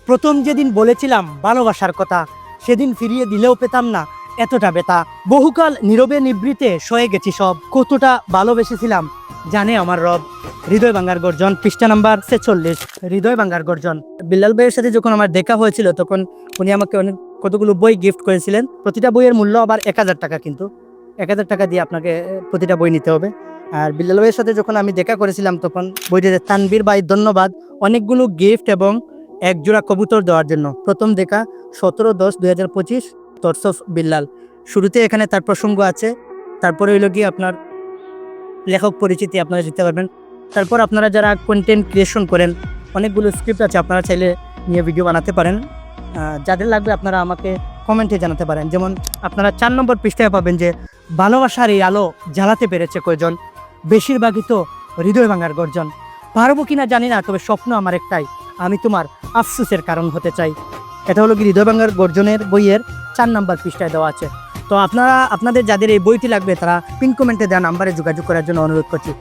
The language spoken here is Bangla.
প্রথম যেদিন বলেছিলাম ভালোবাসার কথা, সেদিন ফিরিয়ে দিলেও পেতাম না এতটা ব্যথা। বহুকাল নীরবে নিবৃতে সয়ে গেছি সব, কতটা ভালোবেসেছিলাম জানে আমার রব। হৃদয় ভাঙ্গার গর্জন, পৃষ্ঠা নাম্বার 46। হৃদয় ভাঙ্গার গর্জন। বিল্লাল ভাইয়ের সাথে যখন আমার দেখা হয়েছিল তখন উনি আমাকে কতগুলো বই গিফট করেছিলেন। প্রতিটা বইয়ের মূল্য আবার 1000 টাকা, কিন্তু 1000 টাকা দিয়ে আপনাকে প্রতিটা বই নিতে হবে। আর বিল্লাল ভাইয়ের সাথে যখন আমি দেখা করেছিলাম তখন বইটিতে তানবীর ভাই ধন্যবাদ অনেকগুলো গিফট এবং এক জোড়া কবুতর দেওয়ার জন্য। প্রথম দেখা 17/10/2025, তরসফ বিল্লাল। শুরুতে এখানে তার প্রসঙ্গ আছে, তারপরে হইল গিয়ে আপনার লেখক পরিচিতি আপনারা দিতে পারবেন। তারপর আপনারা যারা কন্টেন্ট ক্রিয়েশন করেন, অনেকগুলো স্ক্রিপ্ট আছে, আপনারা চাইলে নিয়ে ভিডিও বানাতে পারেন। যাদের লাগবে আপনারা আমাকে কমেন্টে জানাতে পারেন। যেমন আপনারা 4 নম্বর পৃষ্ঠায় পাবেন যে ভালোবাসার এই আলো জ্বালাতে পেরেছে কয়জন, বেশিরভাগই তো হৃদয় ভাঙার গর্জন। পারবো কিনা জানি না, তবে স্বপ্ন আমার একটাই, আমি তোমার আফসোসের কারণ হতে চাই। এটা হলো কি হৃদয় ভাঙার গর্জনের বইয়ের 4 নম্বর পৃষ্ঠায় দেওয়া আছে। তো আপনারা আপনাদের যাদের এই বইটি লাগবে তারা পিন কমেন্টে দেওয়া নাম্বারে যোগাযোগ করার জন্য অনুরোধ করছি।